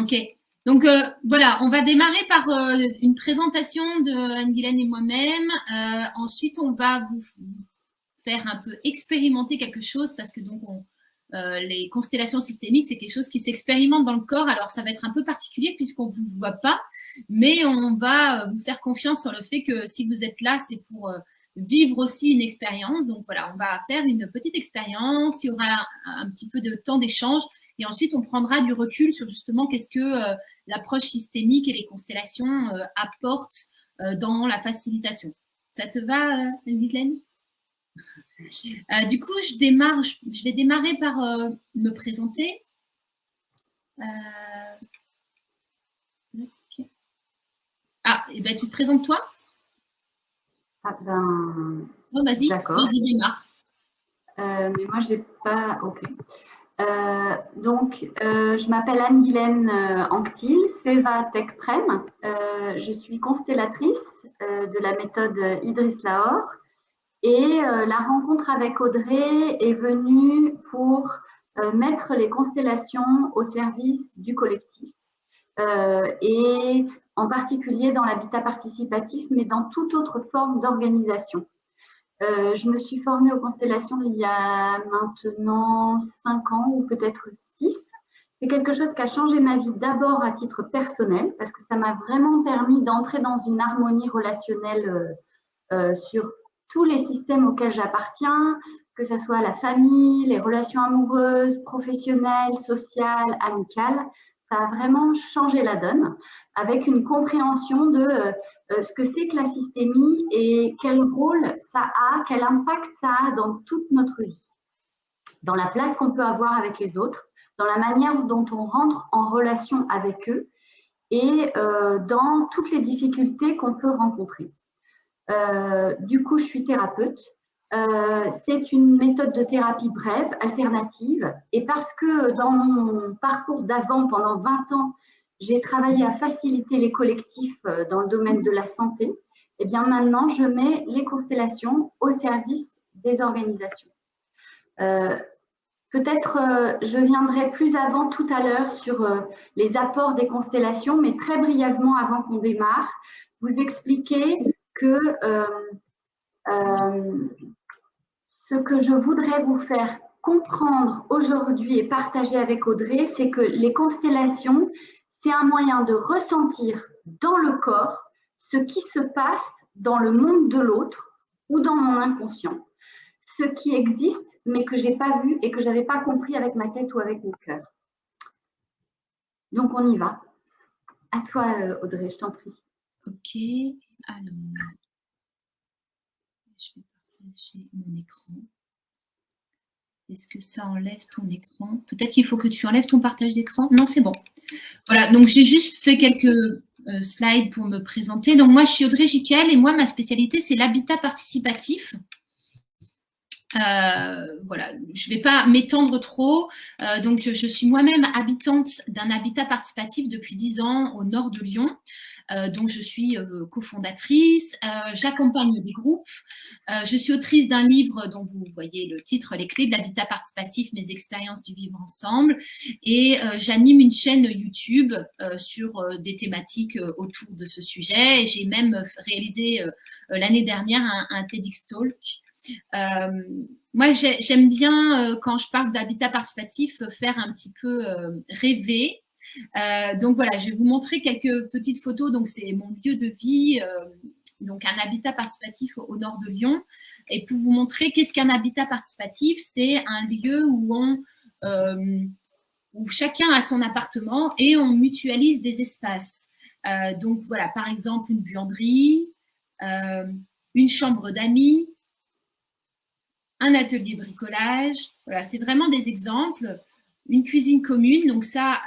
Ok. Donc voilà, on va démarrer par une présentation de Anne-Guylaine et moi-même. Ensuite, on va vous faire un peu expérimenter quelque chose parce que donc les constellations systémiques, c'est quelque chose qui s'expérimente dans le corps. Alors ça va être un peu particulier puisqu'on ne vous voit pas, mais on va vous faire confiance sur le fait que si vous êtes là, c'est pour vivre aussi une expérience. Donc voilà, on va faire une petite expérience. Il y aura un petit peu de temps d'échange. Et ensuite, on prendra du recul sur justement qu'est-ce que l'approche systémique et les constellations apportent dans la facilitation. Ça te va, Ghislaine? Du coup, je vais démarrer par me présenter. Ah, et ben tu te présentes toi? Ah ben, Oh, vas-y, d'accord. vas-y, démarre. Mais moi, j'ai pas. Ok. Donc, je m'appelle Anne-Guylaine Anctil, Seva Tech-Prem. Je suis constellatrice de la méthode Idriss Lahore. Et la rencontre avec Audrey est venue pour mettre les constellations au service du collectif. Et en particulier dans l'habitat participatif, mais dans toute autre forme d'organisation. Je me suis formée aux constellations il y a maintenant 5 ans ou peut-être 6. C'est quelque chose qui a changé ma vie d'abord à titre personnel parce que ça m'a vraiment permis d'entrer dans une harmonie relationnelle sur tous les systèmes auxquels j'appartiens, que ce soit la famille, les relations amoureuses, professionnelles, sociales, amicales. Ça a vraiment changé la donne avec une compréhension de ce que c'est que la systémie et quel rôle ça a, quel impact ça a dans toute notre vie, dans la place qu'on peut avoir avec les autres, dans la manière dont on rentre en relation avec eux et dans toutes les difficultés qu'on peut rencontrer. Du coup, je suis thérapeute. C'est une méthode de thérapie brève, alternative. Et parce que dans mon parcours d'avant, pendant 20 ans, j'ai travaillé à faciliter les collectifs dans le domaine de la santé, et bien maintenant, je mets les constellations au service des organisations. Peut-être je viendrai plus avant tout à l'heure sur les apports des constellations, mais très brièvement avant qu'on démarre, vous expliquer que ce que je voudrais vous faire comprendre aujourd'hui et partager avec Audrey, c'est que les constellations, c'est un moyen de ressentir dans le corps ce qui se passe dans le monde de l'autre ou dans mon inconscient, ce qui existe mais que je n'ai pas vu et que je n'avais pas compris avec ma tête ou avec mon cœur. Donc on y va. À toi Audrey, je t'en prie. Ok, alors, je vais partager mon écran. Est-ce que ça enlève ton écran? Peut-être qu'il faut que tu enlèves ton partage d'écran. Non, c'est bon. Voilà, donc j'ai juste fait quelques slides pour me présenter. Donc moi, je suis Audrey Gicquel et moi, ma spécialité, c'est l'habitat participatif. Voilà, je ne vais pas m'étendre trop. Donc, je suis moi-même habitante d'un habitat participatif depuis 10 ans au nord de Lyon. Donc, je suis cofondatrice. J'accompagne des groupes. Je suis autrice d'un livre dont vous voyez le titre, Les clés de l'habitat participatif, mes expériences du vivre ensemble. Et j'anime une chaîne YouTube sur des thématiques autour de ce sujet. Et j'ai même réalisé l'année dernière un TEDx Talk. Moi, j'aime bien, quand je parle d'habitat participatif, faire un petit peu rêver. Donc voilà, je vais vous montrer quelques petites photos. Donc c'est mon lieu de vie, donc un habitat participatif au nord de Lyon. Et pour vous montrer qu'est-ce qu'un habitat participatif, c'est un lieu où chacun a son appartement et on mutualise des espaces. Donc voilà, par exemple une buanderie, une chambre d'amis, un atelier bricolage. Voilà, c'est vraiment des exemples. Une cuisine commune, donc ça,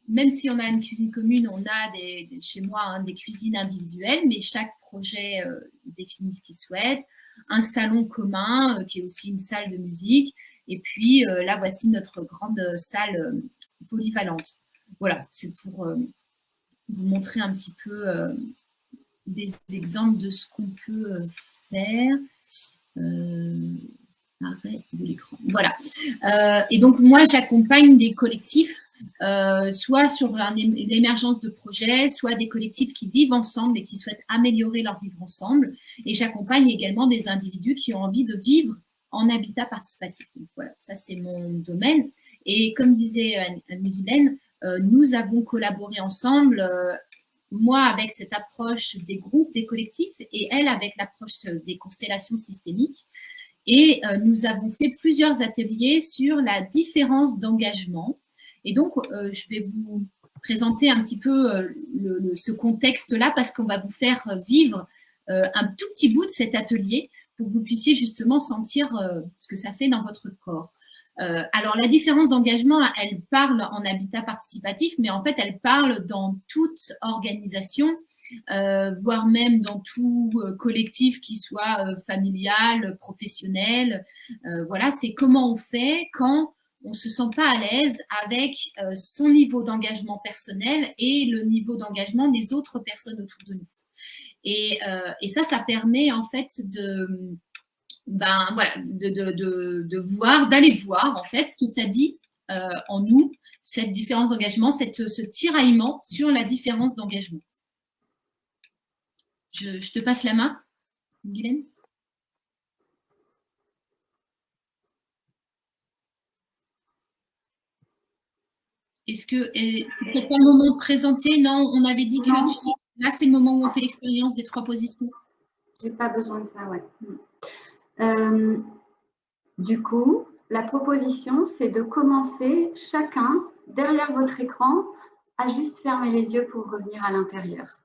même si on a une cuisine commune, on a chez moi des cuisines individuelles, mais chaque projet définit ce qu'il souhaite. Un salon commun, qui est aussi une salle de musique. Et puis là, voici notre grande salle polyvalente. Voilà, c'est pour vous montrer un petit peu des exemples de ce qu'on peut faire. Arrêt de l'écran. Voilà. Et donc, moi, j'accompagne des collectifs, soit sur l'émergence de projets, soit des collectifs qui vivent ensemble et qui souhaitent améliorer leur vivre ensemble. Et j'accompagne également des individus qui ont envie de vivre en habitat participatif. Donc, voilà, ça, c'est mon domaine. Et comme disait Anne-Ghislaine, nous avons collaboré ensemble, moi avec cette approche des groupes, des collectifs, et elle avec l'approche des constellations systémiques. Et nous avons fait plusieurs ateliers sur la différence d'engagement. Et donc, je vais vous présenter un petit peu ce contexte-là parce qu'on va vous faire vivre un tout petit bout de cet atelier pour que vous puissiez justement sentir ce que ça fait dans votre corps. Alors, la différence d'engagement, elle parle en habitat participatif, mais en fait, elle parle dans toute organisation, voire même dans tout collectif qui soit familial, professionnel. Voilà, c'est comment on fait quand on ne se sent pas à l'aise avec son niveau d'engagement personnel et le niveau d'engagement des autres personnes autour de nous. Et ça permet en fait d'aller voir en fait ce que ça dit en nous, cette différence d'engagement, ce tiraillement sur la différence d'engagement. Je te passe la main, Guylaine. Est-ce que c'est peut-être pas le moment de présenter? Non, on avait dit que tu sais, là c'est le moment où on fait l'expérience des 3 positions. J'ai pas besoin de ça, ouais. Du coup, la proposition, c'est de commencer chacun derrière votre écran à juste fermer les yeux pour revenir à l'intérieur.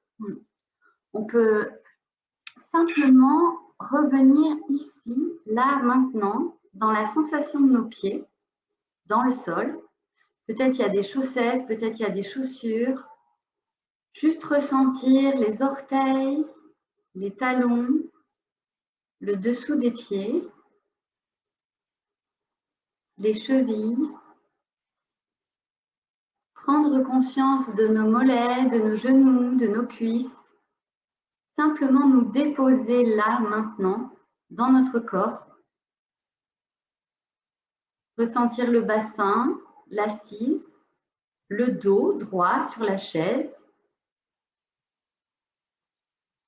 On peut simplement revenir ici, là, maintenant, dans la sensation de nos pieds, dans le sol. Peut-être il y a des chaussettes, peut-être il y a des chaussures. Juste ressentir les orteils, les talons, le dessous des pieds, les chevilles. Prendre conscience de nos mollets, de nos genoux, de nos cuisses. Simplement nous déposer là, maintenant, dans notre corps. Ressentir le bassin, l'assise, le dos droit sur la chaise.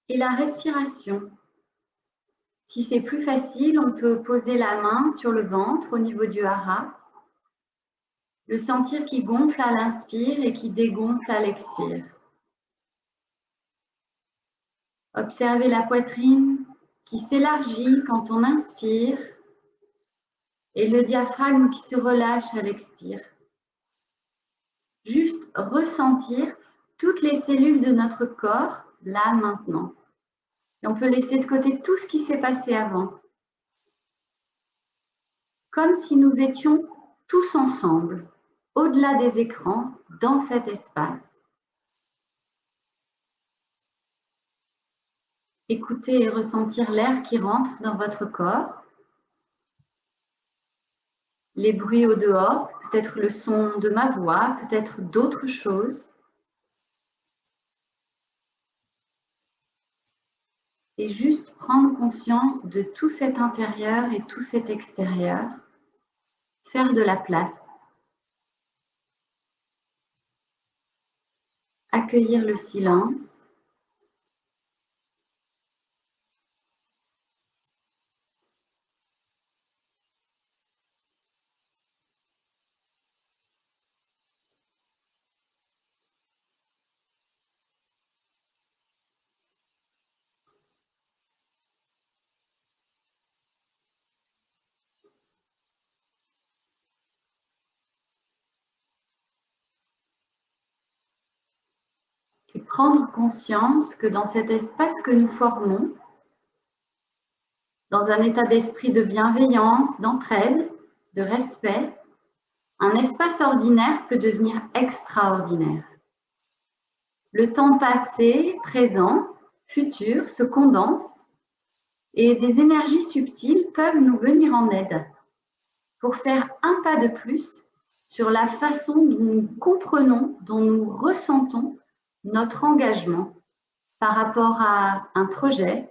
Et la respiration. Si c'est plus facile, on peut poser la main sur le ventre au niveau du hara. Le sentir qui gonfle à l'inspire et qui dégonfle à l'expire. Observez la poitrine qui s'élargit quand on inspire et le diaphragme qui se relâche à l'expire. Juste ressentir toutes les cellules de notre corps, là, maintenant. Et on peut laisser de côté tout ce qui s'est passé avant. Comme si nous étions tous ensemble, au-delà des écrans, dans cet espace. Écoutez et ressentir l'air qui rentre dans votre corps. Les bruits au dehors, peut-être le son de ma voix, peut-être d'autres choses. Et juste prendre conscience de tout cet intérieur et tout cet extérieur. Faire de la place. Accueillir le silence. Et prendre conscience que dans cet espace que nous formons, dans un état d'esprit de bienveillance, d'entraide, de respect, un espace ordinaire peut devenir extraordinaire. Le temps passé, présent, futur se condense et des énergies subtiles peuvent nous venir en aide pour faire un pas de plus sur la façon dont nous comprenons, dont nous ressentons notre engagement par rapport à un projet,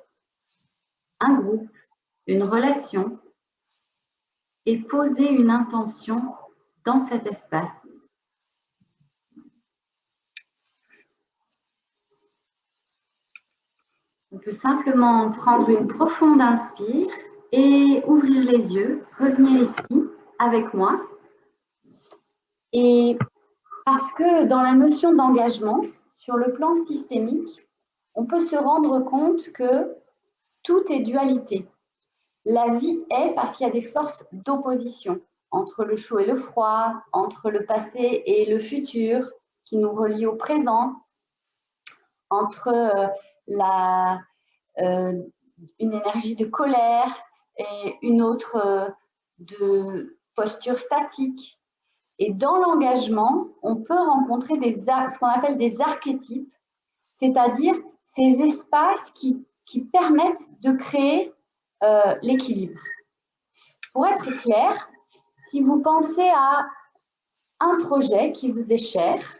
un groupe, une relation, et poser une intention dans cet espace. On peut simplement prendre une profonde inspire et ouvrir les yeux, revenir ici avec moi. Et parce que dans la notion d'engagement, sur le plan systémique, on peut se rendre compte que tout est dualité. La vie est parce qu'il y a des forces d'opposition entre le chaud et le froid, entre le passé et le futur, qui nous relient au présent, entre une énergie de colère et une autre de posture statique. Et dans l'engagement, on peut rencontrer ce qu'on appelle des archétypes, c'est-à-dire ces espaces qui permettent de créer l'équilibre. Pour être clair, si vous pensez à un projet qui vous est cher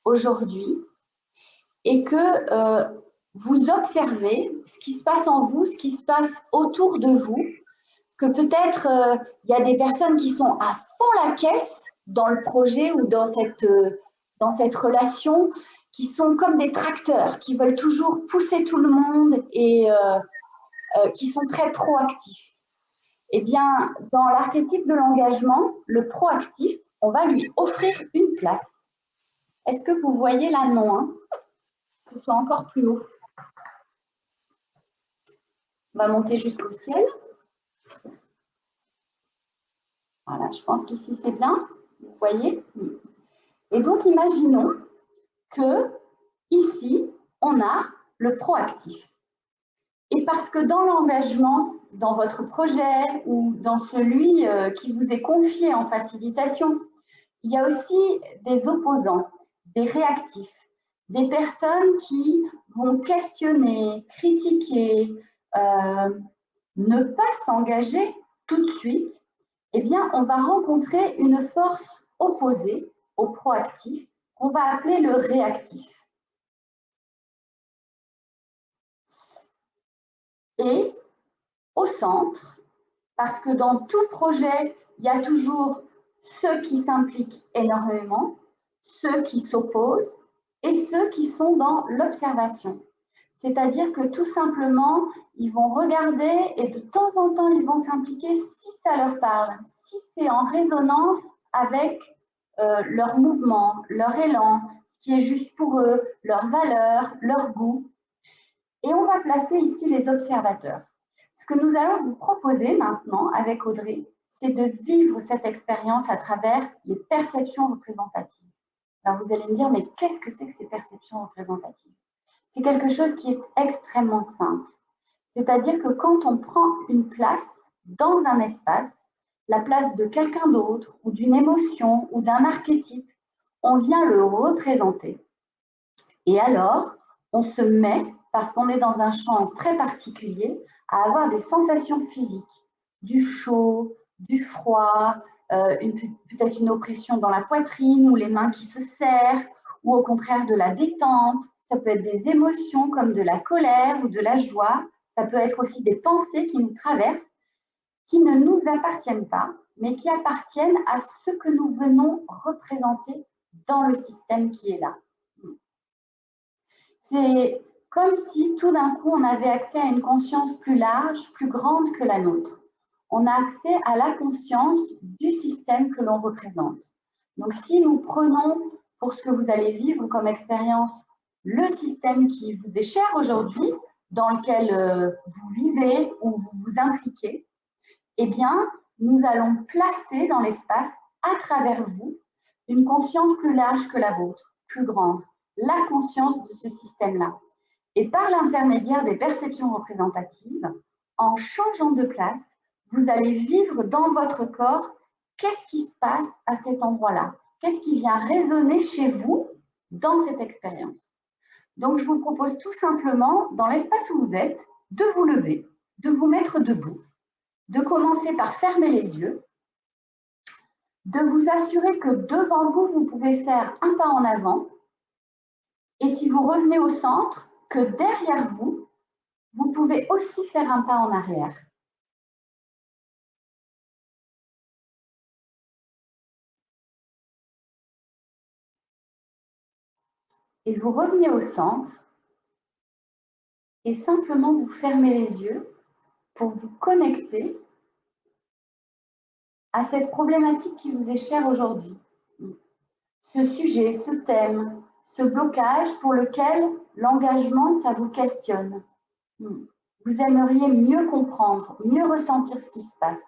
aujourd'hui et que vous observez ce qui se passe en vous, ce qui se passe autour de vous, que peut-être il y a des personnes qui sont à fond la caisse dans le projet ou dans cette relation, qui sont comme des tracteurs, qui veulent toujours pousser tout le monde et qui sont très proactifs. Eh bien, dans l'archétype de l'engagement, le proactif, on va lui offrir une place. Est-ce que vous voyez là, non, hein? Que ce soit encore plus haut. On va monter jusqu'au ciel. Voilà, je pense qu'ici c'est bien. Vous voyez? Et donc, imaginons que ici, on a le proactif. Et parce que dans l'engagement, dans votre projet ou dans celui qui vous est confié en facilitation, il y a aussi des opposants, des réactifs, des personnes qui vont questionner, critiquer, ne pas s'engager tout de suite. Eh bien, on va rencontrer une force opposée au proactif qu'on va appeler le réactif. Et au centre, parce que dans tout projet, il y a toujours ceux qui s'impliquent énormément, ceux qui s'opposent et ceux qui sont dans l'observation. C'est-à-dire que tout simplement, ils vont regarder et de temps en temps, ils vont s'impliquer si ça leur parle, si c'est en résonance avec leur mouvement, leur élan, ce qui est juste pour eux, leurs valeurs, leur goût. Et on va placer ici les observateurs. Ce que nous allons vous proposer maintenant avec Audrey, c'est de vivre cette expérience à travers les perceptions représentatives. Alors vous allez me dire, mais qu'est-ce que c'est que ces perceptions représentatives? C'est quelque chose qui est extrêmement simple. C'est-à-dire que quand on prend une place dans un espace, la place de quelqu'un d'autre ou d'une émotion ou d'un archétype, on vient le représenter. Et alors, on se met, parce qu'on est dans un champ très particulier, à avoir des sensations physiques, du chaud, du froid, peut-être une oppression dans la poitrine ou les mains qui se serrent, ou au contraire de la détente. Ça peut être des émotions comme de la colère ou de la joie. Ça peut être aussi des pensées qui nous traversent, qui ne nous appartiennent pas, mais qui appartiennent à ce que nous venons représenter dans le système qui est là. C'est comme si tout d'un coup on avait accès à une conscience plus large, plus grande que la nôtre. On a accès à la conscience du système que l'on représente. Donc si nous prenons pour ce que vous allez vivre comme expérience le système qui vous est cher aujourd'hui, dans lequel vous vivez ou vous vous impliquez, eh bien, nous allons placer dans l'espace, à travers vous, une conscience plus large que la vôtre, plus grande, la conscience de ce système-là. Et par l'intermédiaire des perceptions représentatives, en changeant de place, vous allez vivre dans votre corps qu'est-ce qui se passe à cet endroit-là, qu'est-ce qui vient résonner chez vous dans cette expérience. Donc, je vous propose tout simplement, dans l'espace où vous êtes, de vous lever, de vous mettre debout, de commencer par fermer les yeux, de vous assurer que devant vous, vous pouvez faire un pas en avant. Et si vous revenez au centre, que derrière vous, vous pouvez aussi faire un pas en arrière. Et vous revenez au centre et simplement vous fermez les yeux pour vous connecter à cette problématique qui vous est chère aujourd'hui. Ce sujet, ce thème, ce blocage pour lequel l'engagement, ça vous questionne. Vous aimeriez mieux comprendre, mieux ressentir ce qui se passe.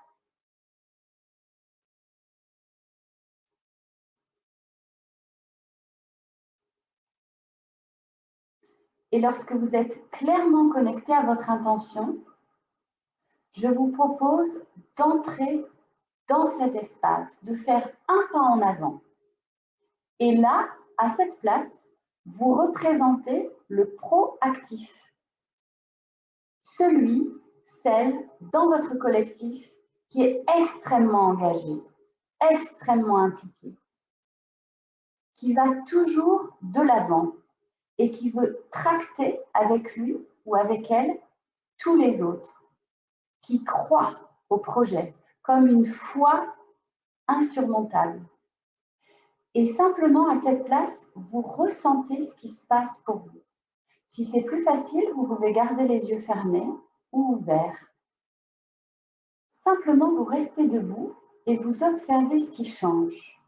Et lorsque vous êtes clairement connecté à votre intention, je vous propose d'entrer dans cet espace, de faire un pas en avant. Et là, à cette place, vous représentez le proactif. Celui, celle dans votre collectif qui est extrêmement engagé, extrêmement impliqué, qui va toujours de l'avant et qui veut tracter avec lui ou avec elle tous les autres, qui croit au projet comme une foi insurmontable. Et simplement à cette place, vous ressentez ce qui se passe pour vous. Si c'est plus facile, vous pouvez garder les yeux fermés ou ouverts. Simplement, vous restez debout et vous observez ce qui change.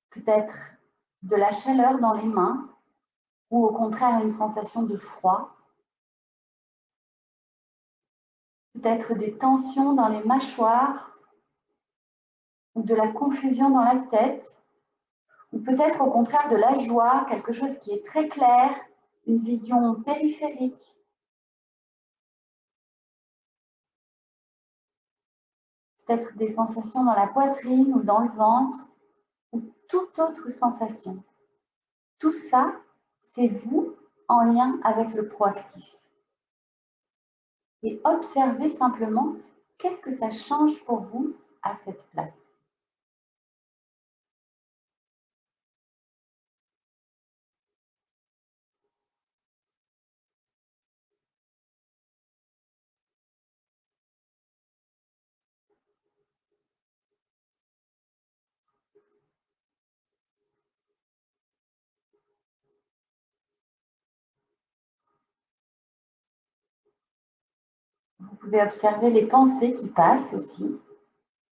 Peut-être de la chaleur dans les mains ou au contraire une sensation de froid. Peut-être des tensions dans les mâchoires ou de la confusion dans la tête. Ou peut-être au contraire de la joie, quelque chose qui est très clair, une vision périphérique. Peut-être des sensations dans la poitrine ou dans le ventre, ou toute autre sensation. Tout ça, c'est vous en lien avec le proactif. Et observez simplement qu'est-ce que ça change pour vous à cette place. Vous pouvez observer les pensées qui passent aussi,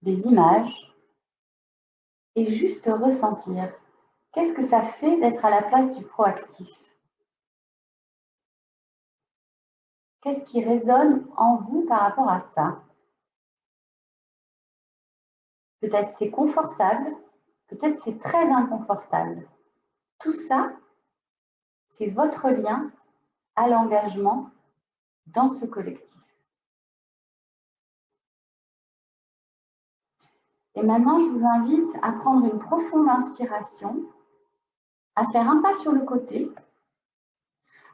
les images, et juste ressentir. Qu'est-ce que ça fait d'être à la place du proactif? Qu'est-ce qui résonne en vous par rapport à ça? Peut-être c'est confortable, peut-être c'est très inconfortable. Tout ça, c'est votre lien à l'engagement dans ce collectif. Et maintenant, je vous invite à prendre une profonde inspiration, à faire un pas sur le côté,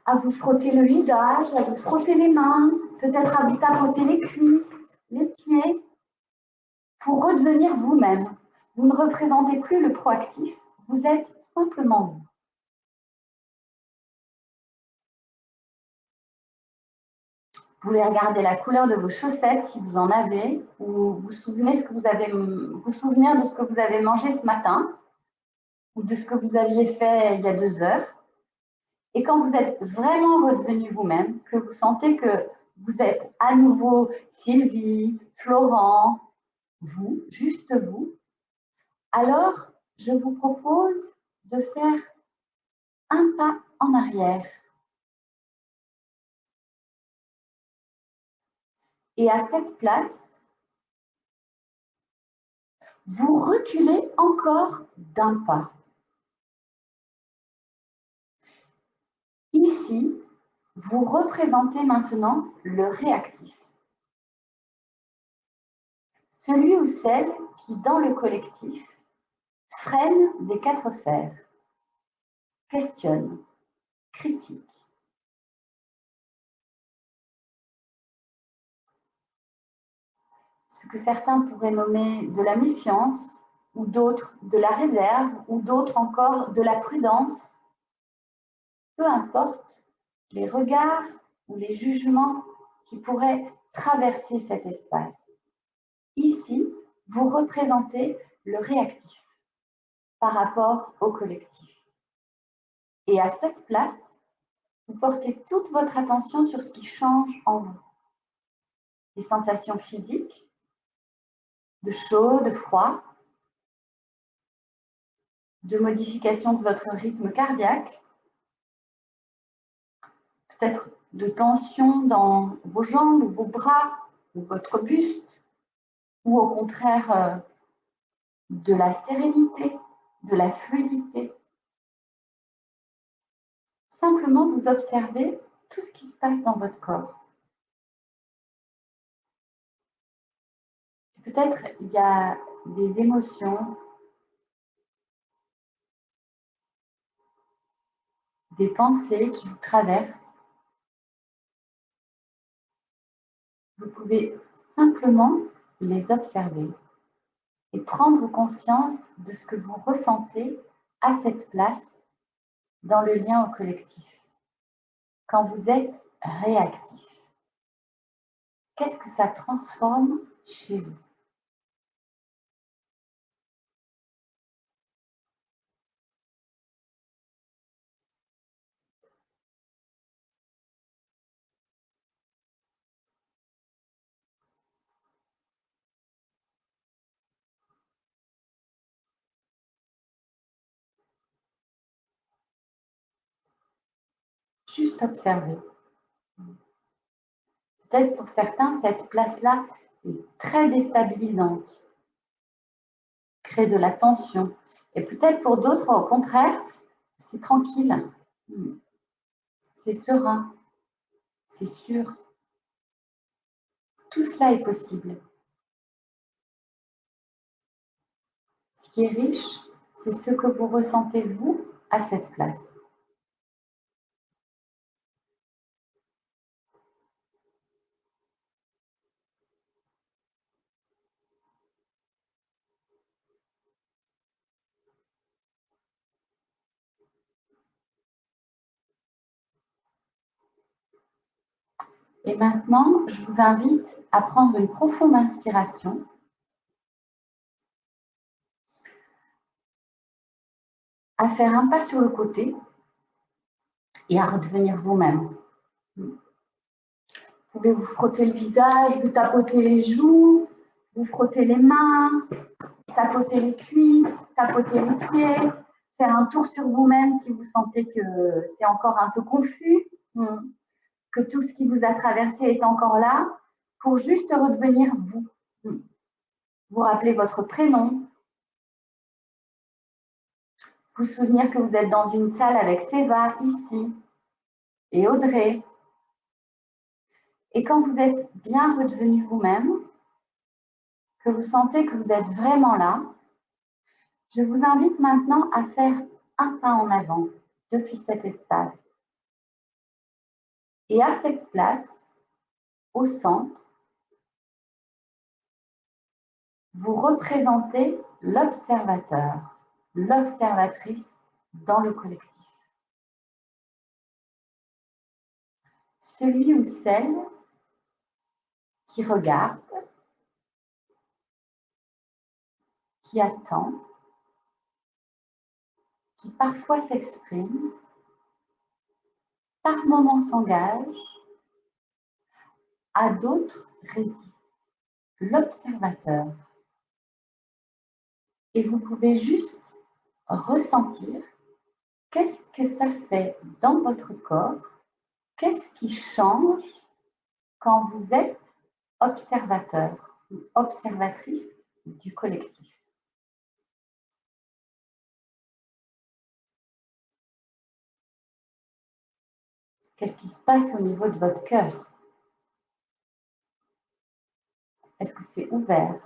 à vous frotter le visage, à vous frotter les mains, peut-être à vous tapoter les cuisses, les pieds, pour redevenir vous-même. Vous ne représentez plus le proactif, vous êtes simplement vous. Vous pouvez regarder la couleur de vos chaussettes si vous en avez, ou vous souvenez de ce que vous avez mangé ce matin, ou de ce que vous aviez fait il y a 2 heures. Et quand vous êtes vraiment redevenu vous-même, que vous sentez que vous êtes à nouveau Sylvie, Florent, vous, juste vous, alors je vous propose de faire un pas en arrière. Et à cette place, vous reculez encore d'un pas. Ici, vous représentez maintenant le réactif. Celui ou celle qui, dans le collectif, freine des 4 fers, questionne, critique. Ce que certains pourraient nommer de la méfiance, ou d'autres de la réserve, ou d'autres encore de la prudence. Peu importe les regards ou les jugements qui pourraient traverser cet espace. Ici, vous représentez le réactif par rapport au collectif. Et à cette place, vous portez toute votre attention sur ce qui change en vous. Les sensations physiques, de chaud, de froid, de modification de votre rythme cardiaque, peut-être de tension dans vos jambes ou vos bras ou votre buste, ou au contraire de la sérénité, de la fluidité. Simplement vous observez tout ce qui se passe dans votre corps. Peut-être il y a des émotions, des pensées qui vous traversent. Vous pouvez simplement les observer et prendre conscience de ce que vous ressentez à cette place dans le lien au collectif. Quand vous êtes réactif, qu'est-ce que ça transforme chez vous? Juste observer. Peut-être pour certains, cette place-là est très déstabilisante, crée de la tension. Et peut-être pour d'autres, au contraire, c'est tranquille, c'est serein, c'est sûr. Tout cela est possible. Ce qui est riche, c'est ce que vous ressentez, vous, à cette place. Et maintenant, je vous invite à prendre une profonde inspiration. À faire un pas sur le côté et à redevenir vous-même. Vous pouvez vous frotter le visage, vous tapoter les joues, vous frotter les mains, tapoter les cuisses, tapoter les pieds, faire un tour sur vous-même si vous sentez que c'est encore un peu confus, que tout ce qui vous a traversé est encore là, pour juste redevenir vous. Vous rappelez votre prénom, vous souvenir que vous êtes dans une salle avec Séva ici et Audrey. Et quand vous êtes bien redevenu vous-même, que vous sentez que vous êtes vraiment là, je vous invite maintenant à faire un pas en avant depuis cet espace. Et à cette place, au centre, vous représentez l'observateur, l'observatrice dans le collectif. Celui ou celle qui regarde, qui attend, qui parfois s'exprime, par moments s'engage, à d'autres résiste. L'observateur. Et vous pouvez juste ressentir qu'est-ce que ça fait dans votre corps, qu'est-ce qui change quand vous êtes observateur ou observatrice du collectif. Qu'est-ce qui se passe au niveau de votre cœur? Est-ce que c'est ouvert?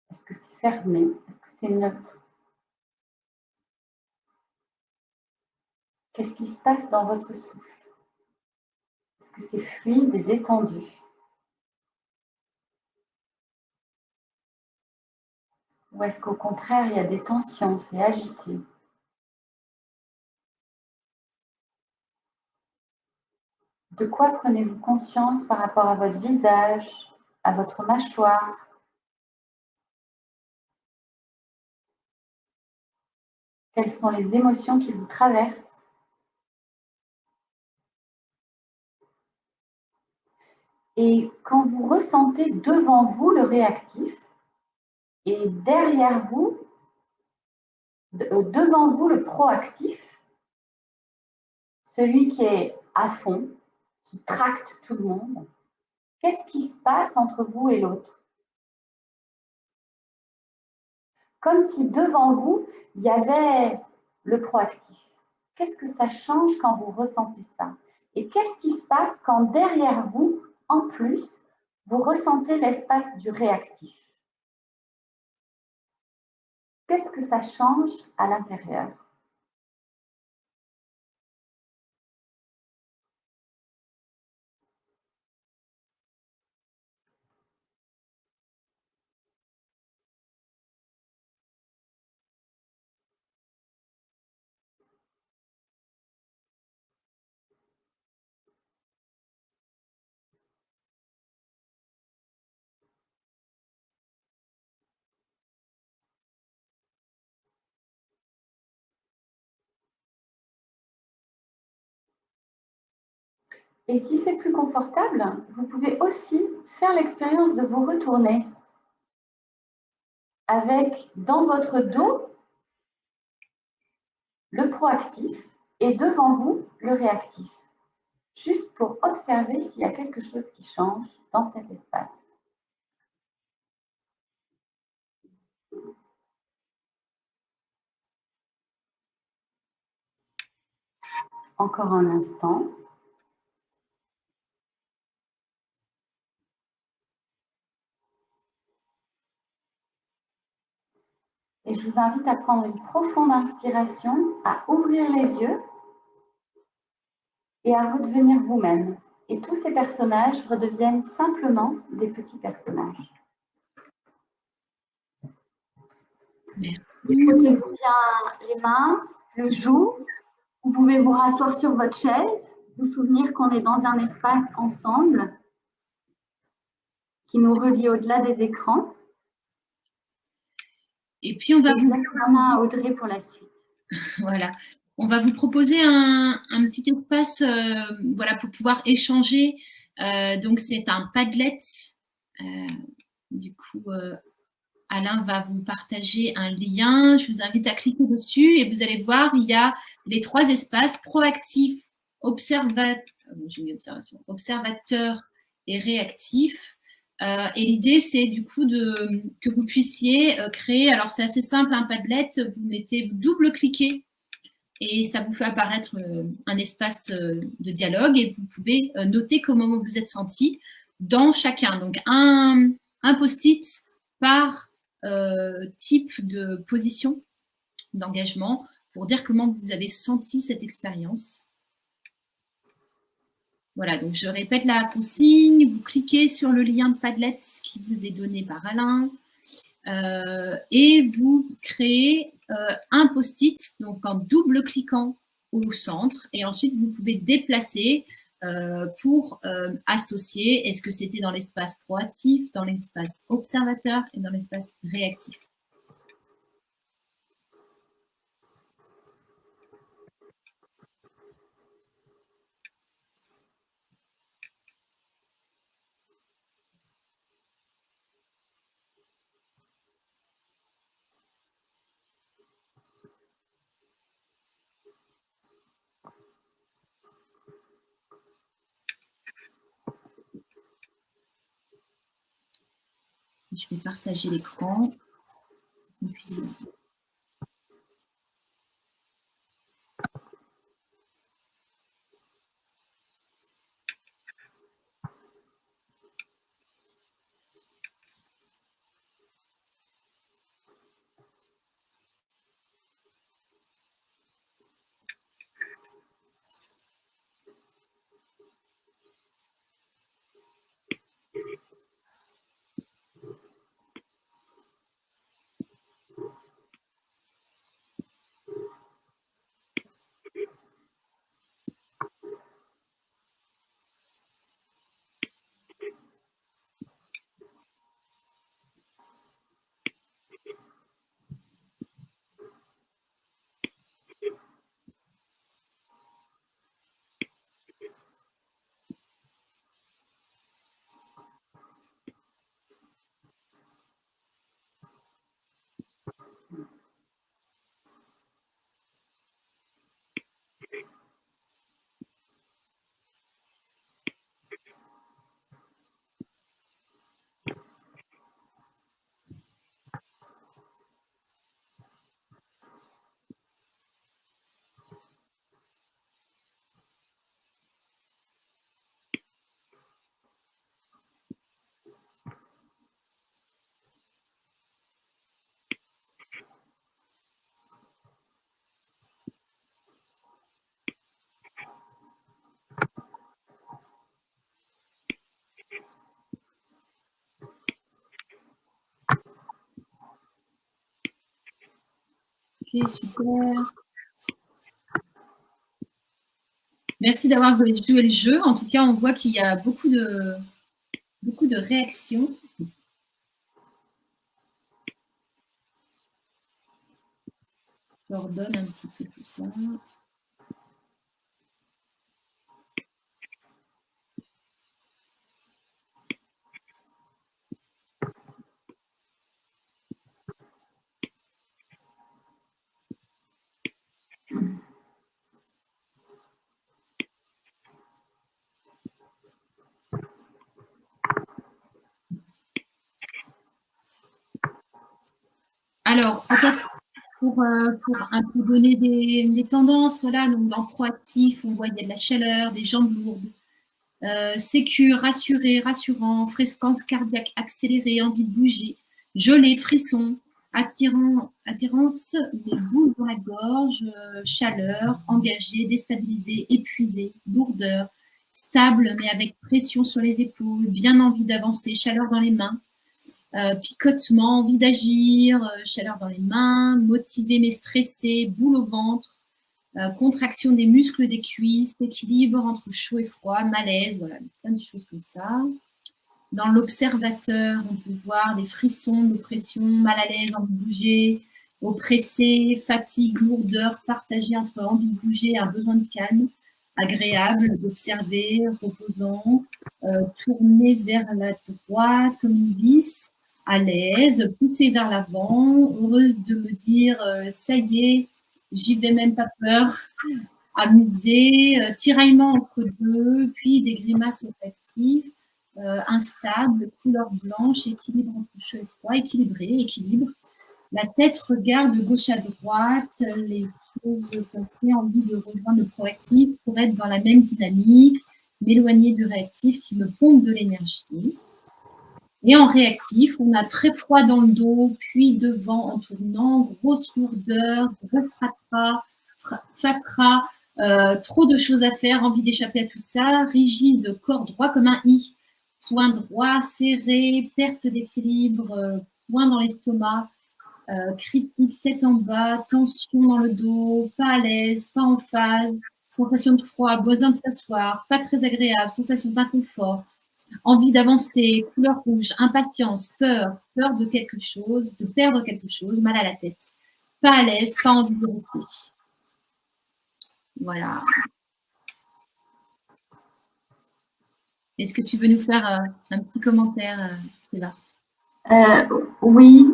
Est-ce que c'est fermé? Est-ce que c'est neutre? Qu'est-ce qui se passe dans votre souffle? Est-ce que c'est fluide et détendu? Ou est-ce qu'au contraire, il y a des tensions, c'est agité? De quoi prenez-vous conscience par rapport à votre visage, à votre mâchoire? Quelles sont les émotions qui vous traversent? Et quand vous ressentez devant vous le réactif et derrière vous, devant vous le proactif, celui qui est à fond, qui tracte tout le monde, qu'est-ce qui se passe entre vous et l'autre? Comme si devant vous, il y avait le proactif. Qu'est-ce que ça change quand vous ressentez ça? Et qu'est-ce qui se passe quand derrière vous, en plus, vous ressentez l'espace du réactif? Qu'est-ce que ça change à l'intérieur? Et si c'est plus confortable, vous pouvez aussi faire l'expérience de vous retourner avec dans votre dos le proactif et devant vous le réactif, juste pour observer s'il y a quelque chose qui change dans cet espace. Encore un instant. Et je vous invite à prendre une profonde inspiration, à ouvrir les yeux et à redevenir vous-même. Et tous ces personnages redeviennent simplement des petits personnages. Merci. Frottez-vous bien les mains, le joug. Vous pouvez vous rasseoir sur votre chaise, vous souvenir qu'on est dans un espace ensemble qui nous relie au-delà des écrans. Et puis, on va vous laisser la main à Audrey pour la suite. Voilà. On va vous proposer un petit espace voilà, pour pouvoir échanger. Donc, c'est un Padlet. Du coup, Alain va vous partager un lien. Je vous invite à cliquer dessus et vous allez voir, il y a les 3 espaces proactif, observateur et réactif. Et l'idée, c'est du coup que vous puissiez créer. Alors, c'est assez simple, un Padlet. Vous double-cliquez et ça vous fait apparaître un espace de dialogue et vous pouvez noter comment vous vous êtes senti dans chacun. Donc, un post-it par type de position d'engagement pour dire comment vous avez senti cette expérience. Voilà, donc je répète la consigne, vous cliquez sur le lien de Padlet qui vous est donné par Alain et vous créez un post-it, donc en double-cliquant au centre et ensuite vous pouvez déplacer pour associer, est-ce que c'était dans l'espace proactif, dans l'espace observateur et dans l'espace réactif. Je vais partager l'écran. Ok, super. Merci d'avoir joué le jeu. En tout cas, on voit qu'il y a beaucoup de réactions. Je ordonne un petit peu tout ça. Alors, peut-être pour un peu donner des tendances, voilà, donc dans proactif, on voit qu'il y a de la chaleur, des jambes lourdes, sécure, rassuré, rassurant, fréquence cardiaque accélérée, envie de bouger, gelée, frisson, attirance, mais boule dans la gorge, chaleur, engagé, déstabilisé, épuisé, lourdeur, stable mais avec pression sur les épaules, bien envie d'avancer, chaleur dans les mains. Picotement, envie d'agir, chaleur dans les mains, motivé mais stressé, boule au ventre, contraction des muscles des cuisses, équilibre entre chaud et froid, malaise, voilà, plein de choses comme ça. Dans l'observateur, on peut voir des frissons, d'oppression, mal à l'aise, envie de bouger, oppressé, fatigue, lourdeur, partagée entre envie de bouger et un besoin de calme, agréable d'observer, reposant, tourné vers la droite comme une vis, à l'aise, poussée vers l'avant, heureuse de me dire ça y est, j'y vais même pas peur, amusée, tiraillement entre deux, puis des grimaces olfactives, instable, couleur blanche, équilibre entre chaud et froid, équilibré, équilibre. La tête regarde de gauche à droite, les choses qu'on fait, envie de rejoindre le proactif pour être dans la même dynamique, m'éloigner du réactif qui me pompe de l'énergie. Et en réactif, on a très froid dans le dos, puis devant en tournant, grosse lourdeur, gros fatras, trop de choses à faire, envie d'échapper à tout ça, rigide, corps droit comme un i, point droit, serré, perte d'équilibre, point dans l'estomac, critique, tête en bas, tension dans le dos, pas à l'aise, pas en phase, sensation de froid, besoin de s'asseoir, pas très agréable, sensation d'inconfort, envie d'avancer, couleur rouge, impatience, peur, peur de quelque chose, de perdre quelque chose, mal à la tête, pas à l'aise, pas envie de rester. Voilà. Est-ce que tu veux nous faire un petit commentaire, Séva? Oui,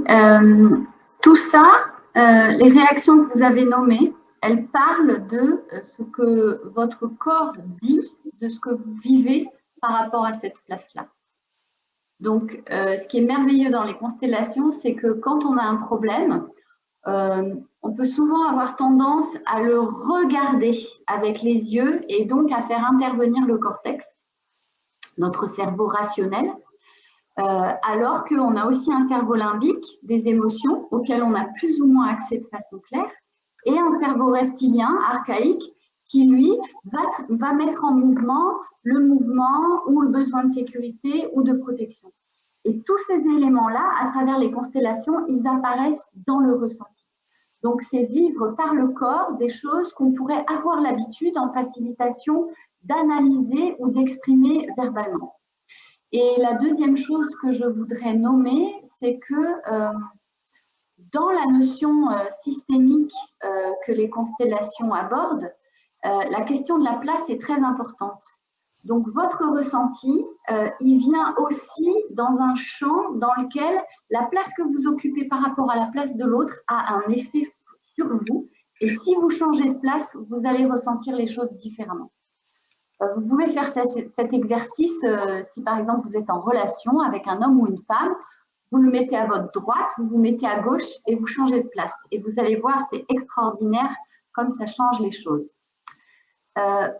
tout ça, les réactions que vous avez nommées, elles parlent de ce que votre corps dit, de ce que vous vivez par rapport à cette place-là. Donc, ce qui est merveilleux dans les constellations, c'est que quand on a un problème, on peut souvent avoir tendance à le regarder avec les yeux et donc à faire intervenir le cortex, notre cerveau rationnel, alors qu'on a aussi un cerveau limbique, des émotions auxquelles on a plus ou moins accès de façon claire, et un cerveau reptilien, archaïque, qui lui va mettre en mouvement le mouvement ou le besoin de sécurité ou de protection. Et tous ces éléments-là, à travers les constellations, ils apparaissent dans le ressenti. Donc, c'est vivre par le corps des choses qu'on pourrait avoir l'habitude en facilitation d'analyser ou d'exprimer verbalement. Et la deuxième chose que je voudrais nommer, c'est que dans la notion systémique que les constellations abordent, la question de la place est très importante. Donc, votre ressenti, il vient aussi dans un champ dans lequel la place que vous occupez par rapport à la place de l'autre a un effet sur vous. Et si vous changez de place, vous allez ressentir les choses différemment. Vous pouvez faire cet exercice si, par exemple, vous êtes en relation avec un homme ou une femme. Vous le mettez à votre droite, vous vous mettez à gauche et vous changez de place. Et vous allez voir, c'est extraordinaire comme ça change les choses.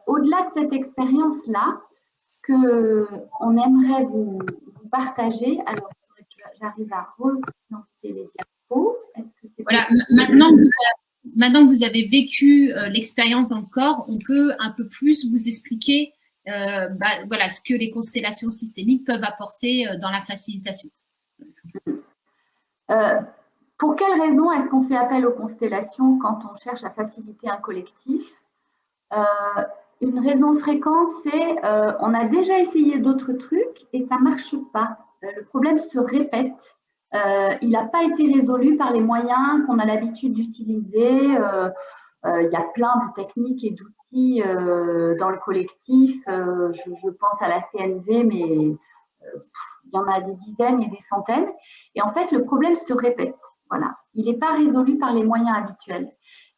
Au-delà de cette expérience-là, qu'on aimerait vous partager, alors j'arrive à relancer les diapos. Est-ce que c'est voilà, maintenant que vous avez vécu l'expérience dans le corps, on peut un peu plus vous expliquer voilà, ce que les constellations systémiques peuvent apporter dans la facilitation. Pour quelles raisons est-ce qu'on fait appel aux constellations quand on cherche à faciliter un collectif? Une raison fréquente, c'est on a déjà essayé d'autres trucs et ça ne marche pas. Le problème se répète. Il n'a pas été résolu par les moyens qu'on a l'habitude d'utiliser. Il y a plein de techniques et d'outils dans le collectif. Je pense à la CNV, mais il y en a des dizaines et des centaines. Et en fait, le problème se répète. Voilà. Il n'est pas résolu par les moyens habituels.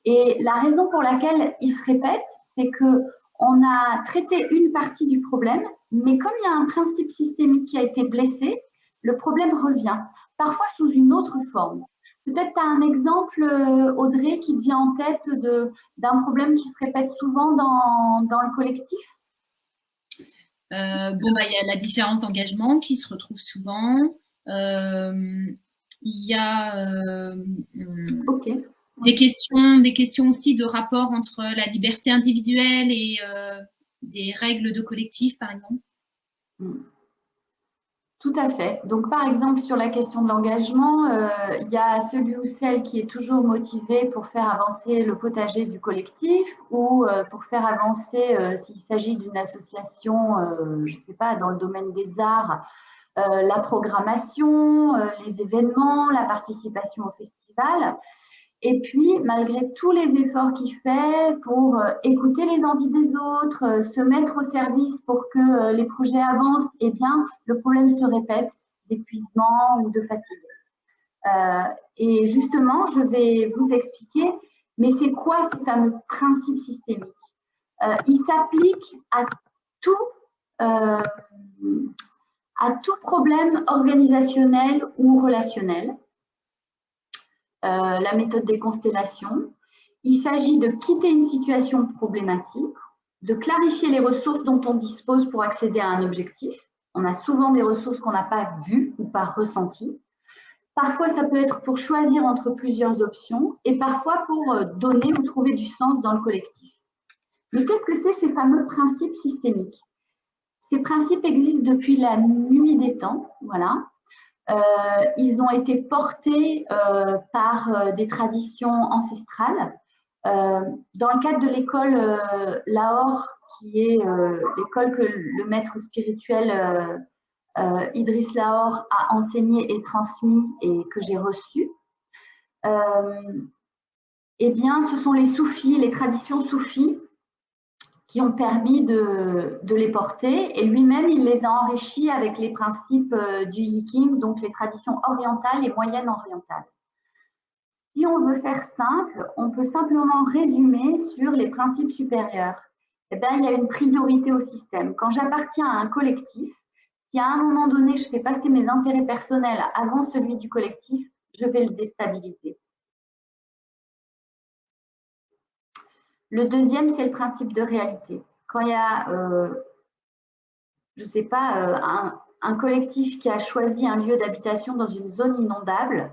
Et la raison pour laquelle il se répète, c'est qu'on a traité une partie du problème, mais comme il y a un principe systémique qui a été blessé, le problème revient, parfois sous une autre forme. Peut-être tu as un exemple, Audrey, qui te vient en tête d'un problème qui se répète souvent dans le collectif? Il y a la différence d'engagement qui se retrouve souvent. Il y a des questions aussi de rapport entre la liberté individuelle et des règles de collectif, par exemple. Tout à fait. Donc, par exemple, sur la question de l'engagement, il y a celui ou celle qui est toujours motivé pour faire avancer le potager du collectif ou pour faire avancer, s'il s'agit d'une association, je ne sais pas, dans le domaine des arts, la programmation, les événements, la participation au festival. Et puis, malgré tous les efforts qu'il fait pour écouter les envies des autres, se mettre au service pour que les projets avancent, eh bien, le problème se répète d'épuisement ou de fatigue. Et justement, je vais vous expliquer, mais c'est quoi ces fameux principes systémiques? Ils s'appliquent à tout problème organisationnel ou relationnel. La méthode des constellations. Il s'agit de quitter une situation problématique, de clarifier les ressources dont on dispose pour accéder à un objectif. On a souvent des ressources qu'on n'a pas vues ou pas ressenties. Parfois, ça peut être pour choisir entre plusieurs options et parfois pour donner ou trouver du sens dans le collectif. Mais qu'est-ce que c'est ces fameux principes systémiques? Ces principes existent depuis la nuit des temps, voilà. Ils ont été portés par des traditions ancestrales. Dans le cadre de l'école Lahore, qui est l'école que le maître spirituel Idriss Lahore a enseigné et transmis et que j'ai reçu, eh bien, ce sont les soufis, les traditions soufis qui ont permis de les porter. Et lui-même, il les a enrichis avec les principes du Yiking, donc les traditions orientales et moyennes orientales. Si on veut faire simple, on peut simplement résumer sur les principes supérieurs. Eh bien, il y a une priorité au système. Quand j'appartiens à un collectif, si à un moment donné, je fais passer mes intérêts personnels avant celui du collectif, je vais le déstabiliser. Le deuxième, c'est le principe de réalité. Quand il y a, je ne sais pas, un collectif qui a choisi un lieu d'habitation dans une zone inondable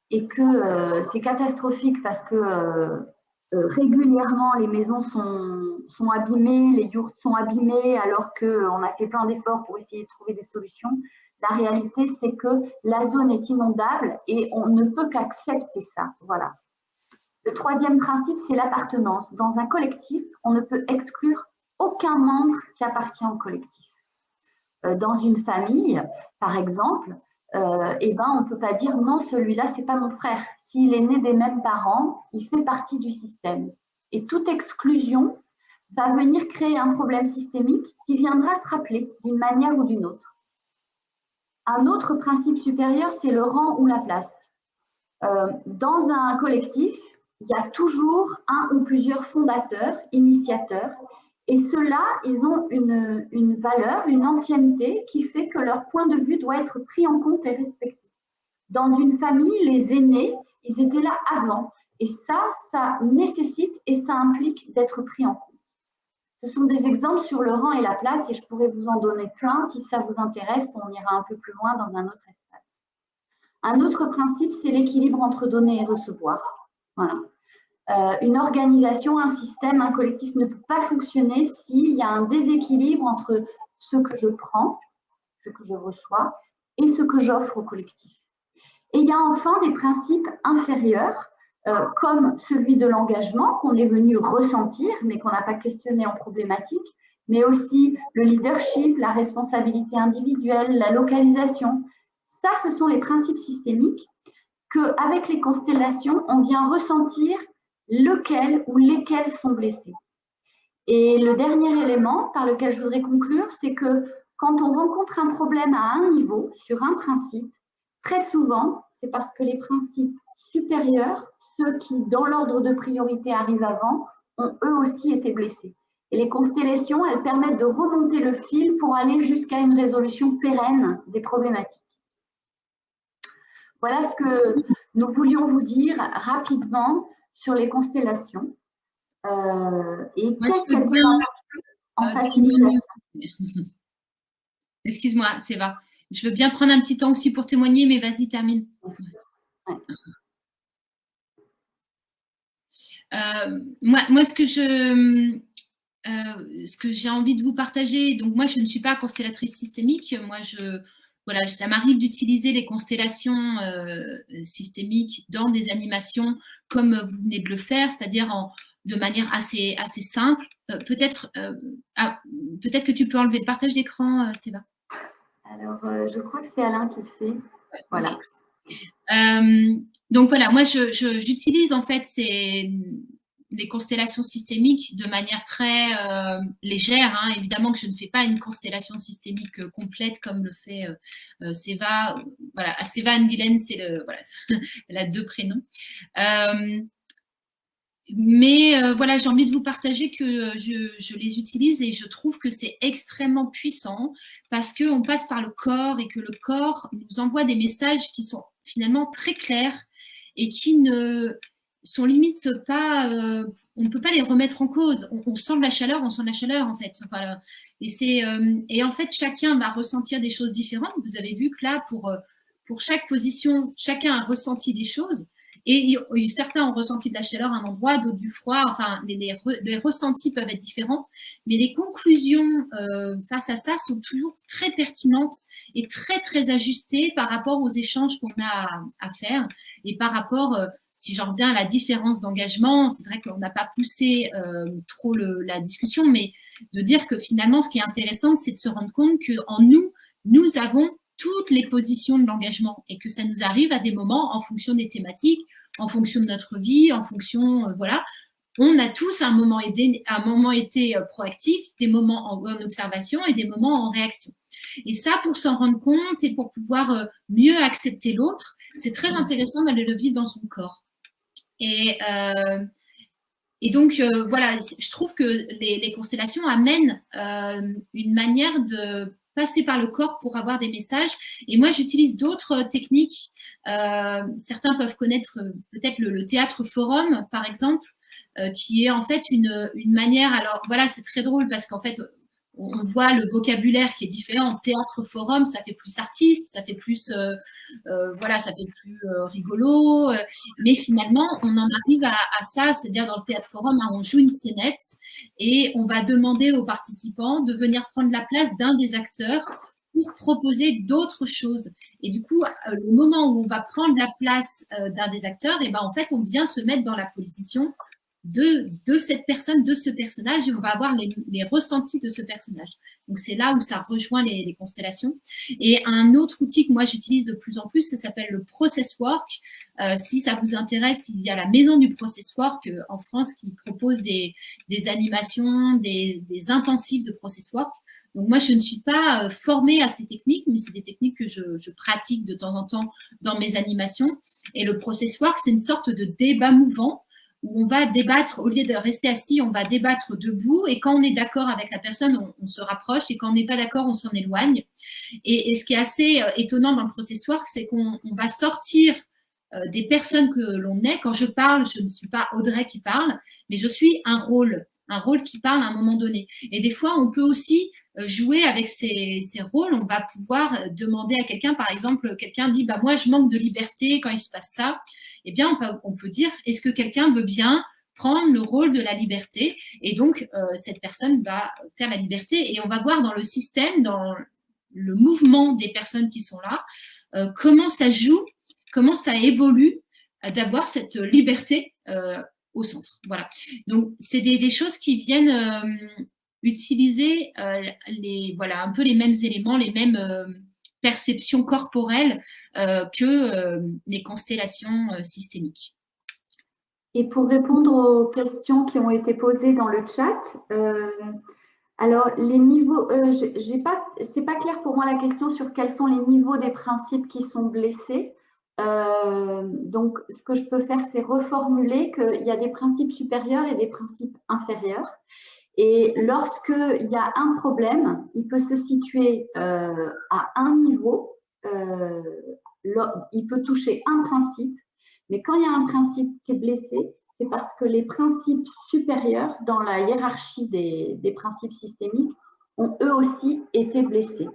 et que c'est catastrophique parce que régulièrement les maisons sont abîmées, les yourtes sont abîmées alors qu'on a fait plein d'efforts pour essayer de trouver des solutions. La réalité, c'est que la zone est inondable et on ne peut qu'accepter ça. Voilà. Le troisième principe, c'est l'appartenance. Dans un collectif, on ne peut exclure aucun membre qui appartient au collectif. Dans une famille, par exemple, eh ben, on ne peut pas dire non, celui-là, ce n'est pas mon frère. S'il est né des mêmes parents, il fait partie du système. Et toute exclusion va venir créer un problème systémique qui viendra se rappeler d'une manière ou d'une autre. Un autre principe supérieur, c'est le rang ou la place. Dans un collectif, il y a toujours un ou plusieurs fondateurs, initiateurs, et ceux-là, ils ont une valeur, une ancienneté qui fait que leur point de vue doit être pris en compte et respecté. Dans une famille, les aînés, ils étaient là avant, et ça nécessite et ça implique d'être pris en compte. Ce sont des exemples sur le rang et la place, et je pourrais vous en donner plein. Si ça vous intéresse, on ira un peu plus loin dans un autre espace. Un autre principe, c'est l'équilibre entre donner et recevoir. Voilà. Une organisation, un système, un collectif ne peut pas fonctionner s'il y a un déséquilibre entre ce que je prends, ce que je reçois, et ce que j'offre au collectif. Et il y a enfin des principes inférieurs, comme celui de l'engagement qu'on est venu ressentir, mais qu'on n'a pas questionné en problématique, mais aussi le leadership, la responsabilité individuelle, la localisation. Ça, ce sont les principes systémiques qu'avec les constellations, on vient ressentir lequel ou lesquels sont blessés. Et le dernier élément par lequel je voudrais conclure, c'est que quand on rencontre un problème à un niveau, sur un principe, très souvent, c'est parce que les principes supérieurs, ceux qui, dans l'ordre de priorité, arrivent avant, ont eux aussi été blessés. Et les constellations, elles permettent de remonter le fil pour aller jusqu'à une résolution pérenne des problématiques. Voilà ce que nous voulions vous dire rapidement sur les constellations. Et qu'est-ce qu'elles peuvent apporter en facilitation. Excuse-moi, Séva. Je veux bien prendre un petit temps aussi pour témoigner, mais vas-y, termine. Ouais. Moi, ce que j'ai envie de vous partager, donc moi, je ne suis pas constellatrice systémique. Moi, voilà, ça m'arrive d'utiliser les constellations systémiques dans des animations comme vous venez de le faire, c'est-à-dire de manière assez simple. Peut-être que tu peux enlever le partage d'écran, Séva. Alors, je crois que c'est Alain qui le fait. Voilà. Donc voilà, moi j'utilise en fait les constellations systémiques de manière très légère. Hein. Évidemment que je ne fais pas une constellation systémique complète comme le fait Séva. Voilà, Séva Nguyen, voilà, elle a 2 prénoms. Mais voilà, j'ai envie de vous partager que je les utilise et je trouve que c'est extrêmement puissant parce qu'on passe par le corps et que le corps nous envoie des messages qui sont finalement très clairs et qui ne sont limite pas, on ne peut pas les remettre en cause. On sent de la chaleur, en fait. Enfin, et en fait, chacun va ressentir des choses différentes. Vous avez vu que là, pour chaque position, chacun a ressenti des choses. Et certains ont ressenti de la chaleur à un endroit, d'autres du froid. Enfin, les ressentis peuvent être différents. Mais les conclusions face à ça sont toujours très pertinentes et très, très ajustées par rapport aux échanges qu'on a à faire. Et par rapport, si j'en reviens à la différence d'engagement, c'est vrai qu'on n'a pas poussé trop la discussion, mais de dire que finalement, ce qui est intéressant, c'est de se rendre compte qu'en nous avons toutes les positions de l'engagement et que ça nous arrive à des moments en fonction des thématiques, en fonction de notre vie, en fonction, voilà. On a tous un moment été proactif, des moments en observation et des moments en réaction. Et ça, pour s'en rendre compte et pour pouvoir mieux accepter l'autre, c'est très intéressant d'aller le vivre dans son corps. Et donc, voilà, je trouve que les constellations amènent une manière de passer par le corps pour avoir des messages. Et moi, j'utilise d'autres techniques. Certains peuvent connaître peut-être le théâtre forum, par exemple, qui est en fait une manière… Alors, voilà, c'est très drôle parce qu'en fait, on voit le vocabulaire qui est différent. Théâtre forum, ça fait plus artiste, ça fait plus, voilà, ça fait plus rigolo. Mais finalement, on en arrive à ça, c'est-à-dire dans le théâtre forum, on joue une scénette et on va demander aux participants de venir prendre la place d'un des acteurs pour proposer d'autres choses. Et du coup, le moment où on va prendre la place d'un des acteurs, et ben en fait, on vient se mettre dans la position de cette personne, de ce personnage, et on va avoir les ressentis de ce personnage. Donc, c'est là où ça rejoint les constellations. Et un autre outil que moi, j'utilise de plus en plus, ça s'appelle le Process Work. Si ça vous intéresse, il y a la Maison du Process Work en France qui propose des animations, des intensifs de Process Work. Donc, moi, je ne suis pas formée à ces techniques, mais c'est des techniques que je pratique de temps en temps dans mes animations. Et le Process Work, c'est une sorte de débat mouvant où on va débattre, au lieu de rester assis, on va débattre debout. Et quand on est d'accord avec la personne, on se rapproche. Et quand on n'est pas d'accord, on s'en éloigne. Et ce qui est assez étonnant dans le Process Work, c'est qu'on va sortir des personnes que l'on est. Quand je parle, je ne suis pas Audrey qui parle, mais je suis un rôle qui parle à un moment donné. Et des fois, on peut aussi jouer avec ces rôles. On va pouvoir demander à quelqu'un, par exemple, quelqu'un dit « moi, je manque de liberté quand il se passe ça ». Eh bien, on peut dire « est-ce que quelqu'un veut bien prendre le rôle de la liberté ?» Et donc, cette personne va faire la liberté. Et on va voir dans le système, dans le mouvement des personnes qui sont là, comment ça joue comment ça évolue d'avoir cette liberté au centre. Voilà. Donc, c'est des choses qui viennent utiliser voilà, un peu les mêmes éléments, les mêmes perceptions corporelles que les constellations systémiques. Et pour répondre aux questions qui ont été posées dans le chat, alors les niveaux, c'est pas clair pour moi la question sur quels sont les niveaux des principes qui sont blessés. Donc, ce que je peux faire, c'est reformuler qu'il y a des principes supérieurs et des principes inférieurs. Et lorsqu'il y a un problème, il peut se situer à un niveau, il peut toucher un principe, mais quand il y a un principe qui est blessé, c'est parce que les principes supérieurs dans la hiérarchie des principes systémiques ont eux aussi été blessés.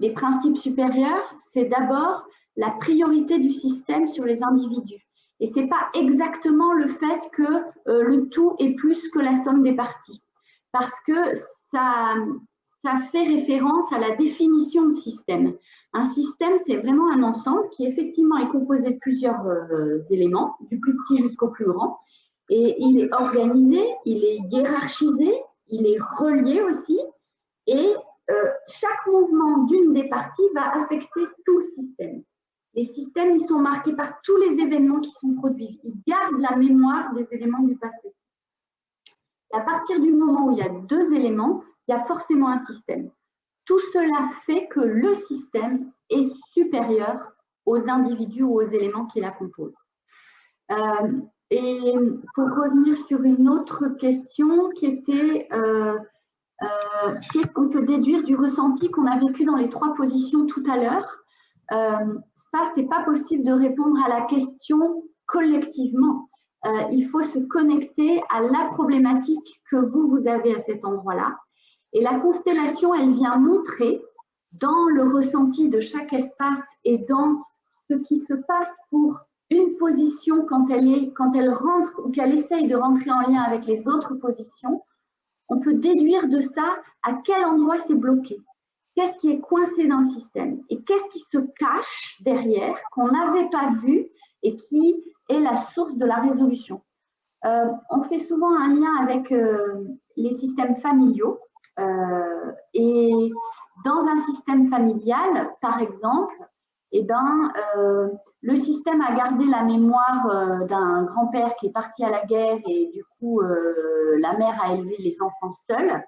Les principes supérieurs, c'est d'abord la priorité du système sur les individus. Et ce n'est pas exactement le fait que le tout est plus que la somme des parties, parce que ça fait référence à la définition de système. Un système, c'est vraiment un ensemble qui effectivement est composé de plusieurs éléments, du plus petit jusqu'au plus grand, et il est organisé, il est hiérarchisé, il est relié aussi, et chaque mouvement d'une des parties va affecter tout le système. Les systèmes, ils sont marqués par tous les événements qui sont produits. Ils gardent la mémoire des éléments du passé. Et à partir du moment où il y a deux éléments, il y a forcément un système. Tout cela fait que le système est supérieur aux individus ou aux éléments qui la composent. Et pour revenir sur une autre question qui était qu'est-ce qu'on peut déduire du ressenti qu'on a vécu dans les trois positions tout à l'heure? Ça, c'est pas possible de répondre à la question collectivement. Il faut se connecter à la problématique que vous avez à cet endroit-là. Et la constellation, elle vient montrer dans le ressenti de chaque espace et dans ce qui se passe pour une position quand elle rentre ou qu'elle essaye de rentrer en lien avec les autres positions. On peut déduire de ça à quel endroit c'est bloqué. Qu'est-ce qui est coincé dans le système et qu'est-ce qui se cache derrière, qu'on n'avait pas vu et qui est la source de la résolution. On fait souvent un lien avec les systèmes familiaux. Et dans un système familial, par exemple, le système a gardé la mémoire d'un grand-père qui est parti à la guerre et du coup, la mère a élevé les enfants seuls.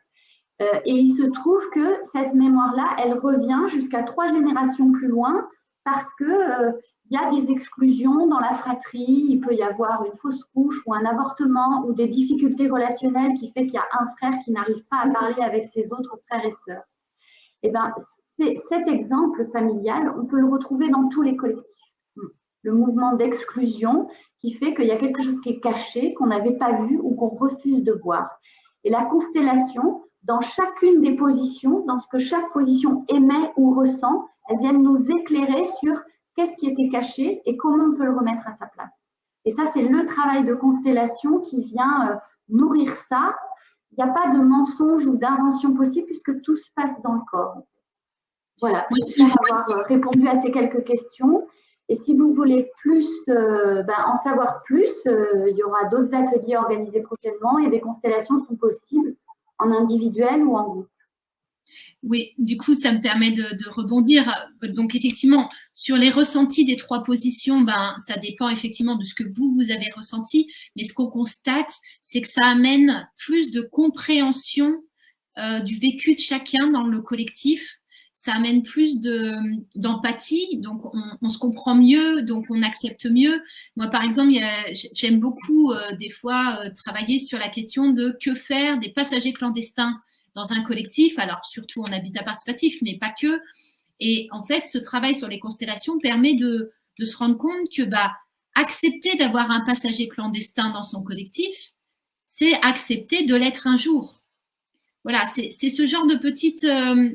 Et il se trouve que cette mémoire-là, elle revient jusqu'à 3 générations plus loin parce que y a des exclusions dans la fratrie, il peut y avoir une fausse couche ou un avortement ou des difficultés relationnelles qui fait qu'il y a un frère qui n'arrive pas à parler avec ses autres frères et sœurs. Et bien, cet exemple familial, on peut le retrouver dans tous les collectifs. Le mouvement d'exclusion qui fait qu'il y a quelque chose qui est caché, qu'on n'avait pas vu ou qu'on refuse de voir. Et la constellation, dans chacune des positions, dans ce que chaque position émet ou ressent, elles viennent nous éclairer sur qu'est-ce qui était caché et comment on peut le remettre à sa place. Et ça, c'est le travail de constellation qui vient nourrir ça. Il n'y a pas de mensonge ou d'invention possible puisque tout se passe dans le corps. Voilà, j'espère avoir répondu à ces quelques questions. Et si vous voulez plus, en savoir plus, il y aura d'autres ateliers organisés prochainement et des constellations sont possibles en individuel ou en groupe. Oui, du coup, ça me permet de rebondir. Donc, effectivement, sur les ressentis des trois positions, ça dépend effectivement de ce que vous avez ressenti. Mais ce qu'on constate, c'est que ça amène plus de compréhension du vécu de chacun dans le collectif. Ça amène plus d'empathie, donc on se comprend mieux, donc on accepte mieux. Moi, par exemple, j'aime beaucoup des fois travailler sur la question de que faire des passagers clandestins dans un collectif, alors surtout en habitat participatif, mais pas que. Et en fait, ce travail sur les constellations permet de se rendre compte que accepter d'avoir un passager clandestin dans son collectif, c'est accepter de l'être un jour. Voilà, c'est ce genre de petites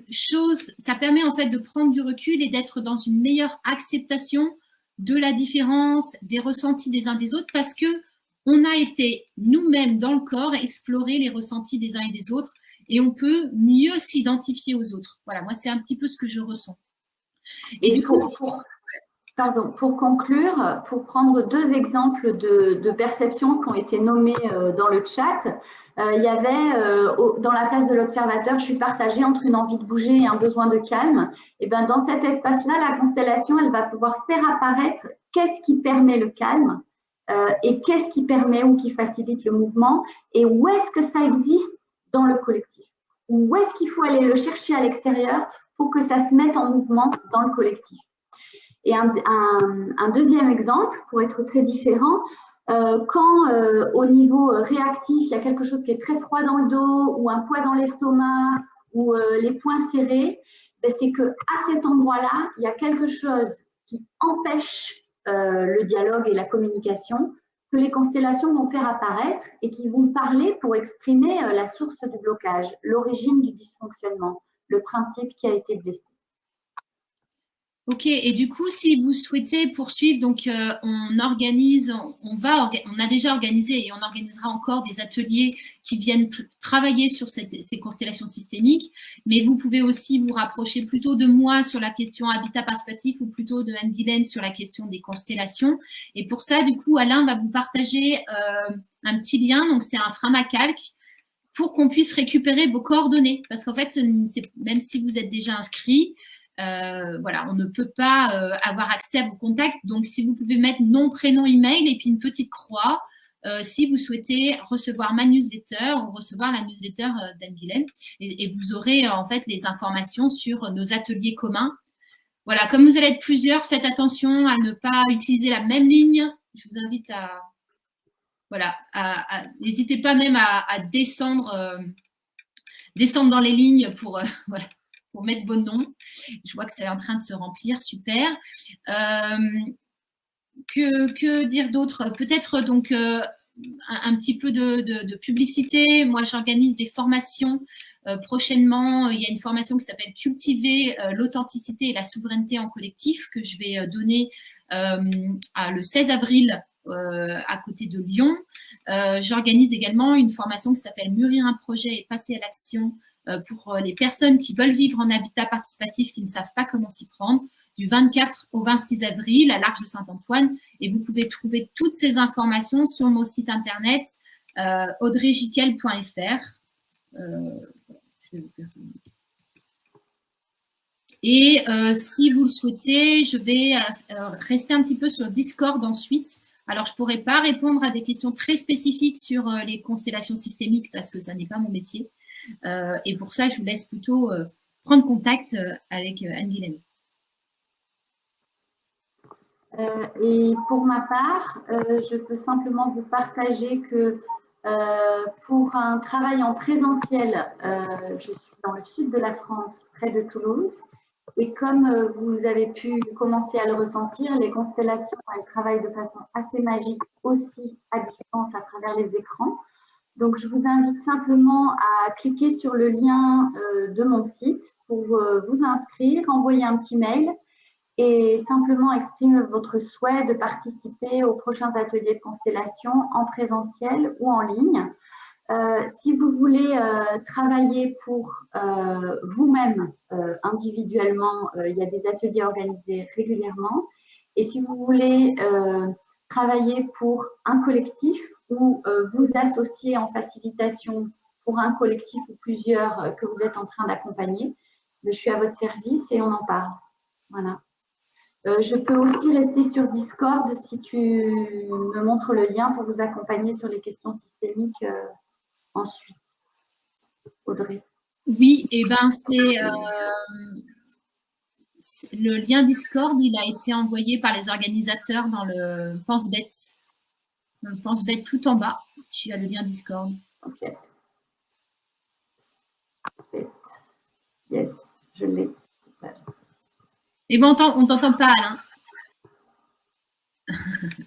choses, ça permet en fait de prendre du recul et d'être dans une meilleure acceptation de la différence, des ressentis des uns des autres, parce que on a été nous-mêmes dans le corps explorer les ressentis des uns et des autres, et on peut mieux s'identifier aux autres. Voilà, moi c'est un petit peu ce que je ressens. Et du coup, Pardon, pour conclure, pour prendre deux exemples de perceptions qui ont été nommées dans le chat, il y avait dans la place de l'observateur, je suis partagée entre une envie de bouger et un besoin de calme. Et bien dans cet espace-là, la constellation, elle va pouvoir faire apparaître qu'est-ce qui permet le calme et qu'est-ce qui permet ou qui facilite le mouvement et où est-ce que ça existe dans le collectif. Où est-ce qu'il faut aller le chercher à l'extérieur pour que ça se mette en mouvement dans le collectif. Et un deuxième exemple, pour être très différent, quand au niveau réactif, il y a quelque chose qui est très froid dans le dos ou un poids dans l'estomac ou les poings serrés, ben c'est qu'à cet endroit-là, il y a quelque chose qui empêche le dialogue et la communication que les constellations vont faire apparaître et qui vont parler pour exprimer la source du blocage, l'origine du dysfonctionnement, le principe qui a été blessé. Ok, et du coup, si vous souhaitez poursuivre, donc on a déjà organisé et on organisera encore des ateliers qui viennent travailler sur ces constellations systémiques, mais vous pouvez aussi vous rapprocher plutôt de moi sur la question habitat participatif ou plutôt de Anne-Guylaine sur la question des constellations. Et pour ça, du coup, Alain va vous partager un petit lien, donc c'est un Framacalc, pour qu'on puisse récupérer vos coordonnées. Parce qu'en fait, même si vous êtes déjà inscrit, voilà, on ne peut pas avoir accès à vos contacts. Donc, si vous pouvez mettre nom, prénom, email et puis une petite croix si vous souhaitez recevoir ma newsletter ou recevoir la newsletter d'Anne-Guylaine. Et vous aurez en fait les informations sur nos ateliers communs. Voilà, comme vous allez être plusieurs, faites attention à ne pas utiliser la même ligne. Je vous invite à... Voilà, n'hésitez pas même à descendre, descendre dans les lignes pour... voilà, pour mettre vos noms. Je vois que c'est en train de se remplir, super. Que dire d'autre? Peut-être donc un petit peu de publicité. Moi, j'organise des formations prochainement. Il y a une formation qui s'appelle Cultiver l'authenticité et la souveraineté en collectif que je vais donner le 16 avril à côté de Lyon. J'organise également une formation qui s'appelle Mûrir un projet et passer à l'action pour les personnes qui veulent vivre en habitat participatif, qui ne savent pas comment s'y prendre, du 24 au 26 avril à l'Arche de Saint-Antoine. Et vous pouvez trouver toutes ces informations sur mon site internet audreygiquel.fr. Et si vous le souhaitez, je vais rester un petit peu sur Discord ensuite. Alors, je ne pourrai pas répondre à des questions très spécifiques sur les constellations systémiques parce que ça n'est pas mon métier. Et pour ça, je vous laisse plutôt prendre contact avec Anne-Guylaine. Et pour ma part, je peux simplement vous partager que pour un travail en présentiel, je suis dans le sud de la France, près de Toulouse. Et comme vous avez pu commencer à le ressentir, les constellations, elles travaillent de façon assez magique aussi à distance à travers les écrans. Donc, je vous invite simplement à cliquer sur le lien de mon site pour vous inscrire, envoyer un petit mail et simplement exprimer votre souhait de participer aux prochains ateliers de constellation en présentiel ou en ligne. Si vous voulez travailler pour vous-même individuellement, il y a des ateliers organisés régulièrement. Et si vous voulez travailler pour un collectif ou vous associer en facilitation pour un collectif ou plusieurs que vous êtes en train d'accompagner, je suis à votre service et on en parle. Voilà. Je peux aussi rester sur Discord si tu me montres le lien pour vous accompagner sur les questions systémiques ensuite. Audrey. Oui, et ben c'est le lien Discord, il a été envoyé par les organisateurs dans le Pense-Bête. Dans le Pense-Bête tout en bas, tu as le lien Discord. Ok. Yes, je l'ai. Et bon, on t'entend pas, Alain.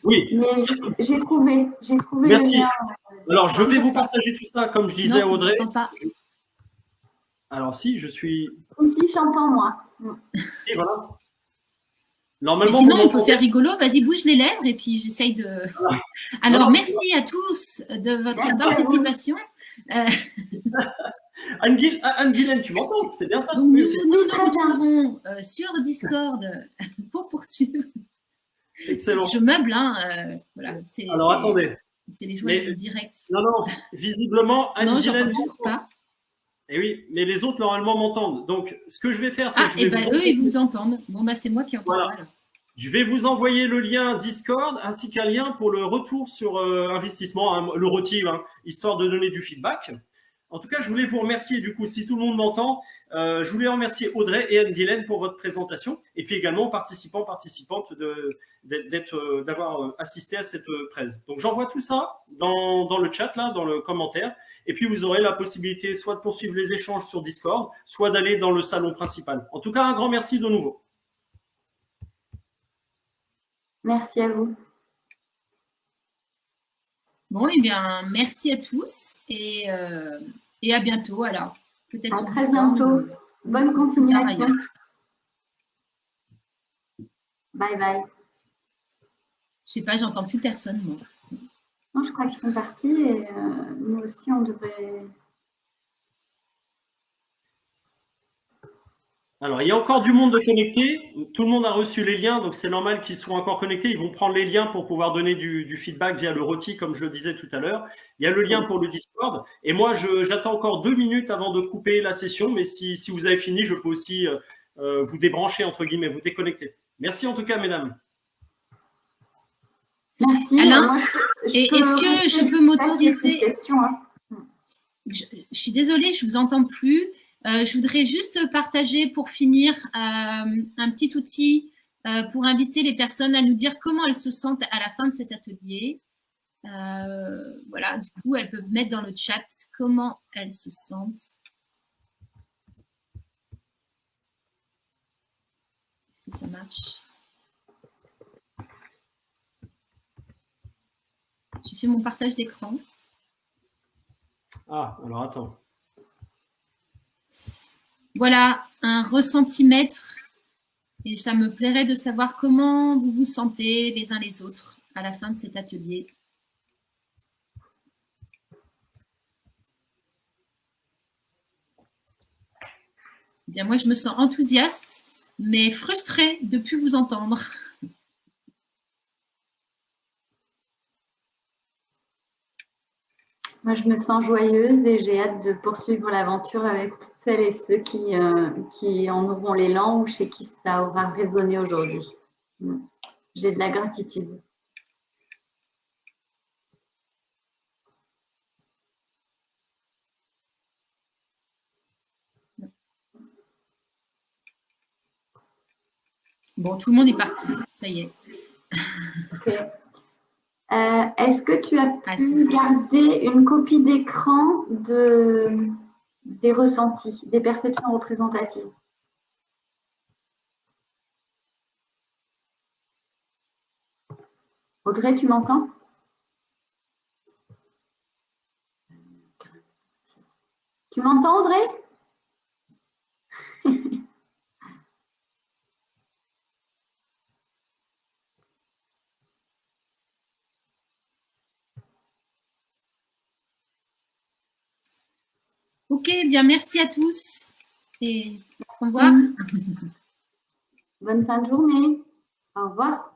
Oui. Mais j'ai trouvé. Merci. Le lien. Alors, je vais vous partager tout ça, comme je disais à Audrey. Non, pas. Alors, si, je suis... Si, j'entends, moi. Si, voilà. Normalement, mais sinon, on peut faire rigolo. Vas-y, bouge les lèvres et puis j'essaye de... Voilà. Alors, merci à tous de votre participation. Anne-Guylaine, tu m'entends? C'est bien ça? Donc, nous nous retrouvons sur Discord pour poursuivre. Excellent. Je meuble, voilà. Alors, attendez. C'est les joies du direct. Non, visiblement, non, j'entends toujours pas. Et oui, mais les autres, normalement, m'entendent. Donc, ce que je vais faire, c'est eux, ils vous entendent. Bon, c'est moi qui entends pas. Je vais vous envoyer le lien Discord ainsi qu'un lien pour le retour sur investissement, le retier, histoire de donner du feedback. En tout cas, je voulais vous remercier, du coup, si tout le monde m'entend, je voulais remercier Audrey et Anne-Guylaine pour votre présentation, et puis également aux participants, participantes d'avoir assisté à cette presse. Donc, j'envoie tout ça dans le chat, là, dans le commentaire, et puis vous aurez la possibilité soit de poursuivre les échanges sur Discord, soit d'aller dans le salon principal. En tout cas, un grand merci de nouveau. Merci à vous. Bon, eh bien, merci à tous et à bientôt. Alors, peut-être à très bientôt. Bonne continuation. Bye bye. Je sais pas, j'entends plus personne, moi. Non, je crois qu'ils sont partis et nous aussi, on devrait. Alors, il y a encore du monde de connecté. Tout le monde a reçu les liens, donc c'est normal qu'ils soient encore connectés. Ils vont prendre les liens pour pouvoir donner du feedback via le rôti, comme je le disais tout à l'heure. Il y a le lien pour le Discord. Et moi, j'attends encore 2 minutes avant de couper la session. Mais si vous avez fini, je peux aussi vous débrancher, entre guillemets, vous déconnecter. Merci en tout cas, mesdames. Merci. Alain, est-ce que je peux m'autoriser Je suis désolée, je ne vous entends plus. Je voudrais juste partager pour finir un petit outil pour inviter les personnes à nous dire comment elles se sentent à la fin de cet atelier. Voilà, du coup, elles peuvent mettre dans le chat comment elles se sentent. Est-ce que ça marche? J'ai fait mon partage d'écran. Ah, alors attends. Voilà, un ressentimètre. Et ça me plairait de savoir comment vous vous sentez les uns les autres à la fin de cet atelier. Eh bien, moi, je me sens enthousiaste, mais frustrée de ne plus vous entendre. Moi, je me sens joyeuse et j'ai hâte de poursuivre l'aventure avec toutes celles et ceux qui en auront l'élan ou chez qui ça aura résonné aujourd'hui. J'ai de la gratitude. Bon, tout le monde est parti, ça y est. Okay. Est-ce que tu as pu garder une copie d'écran des ressentis, des perceptions représentatives? Audrey, tu m'entends? Tu m'entends, Audrey? Ok, bien, merci à tous et au revoir. Bonne fin de journée. Au revoir.